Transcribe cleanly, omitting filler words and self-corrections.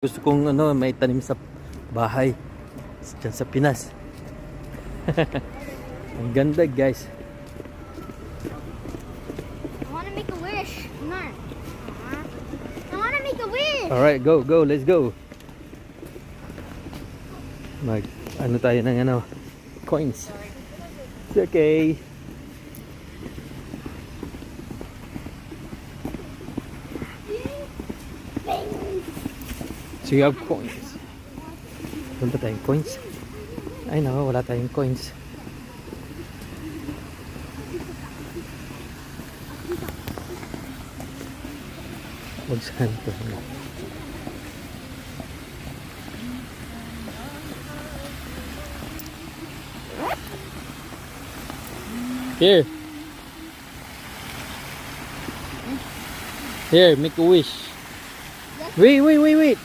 Gusto kong may tanim sa bahay dyan sa Pinas. Ang ganda guys. I want to make a wish. Come on. I want to make a wish. Alright, go, let's go. Ano tayo ng coins. It's okay. So you have coins. Wala tayong coins. Ay nako, wala tayong coins. Magsahan to. Here. Here, make a wish. Wait.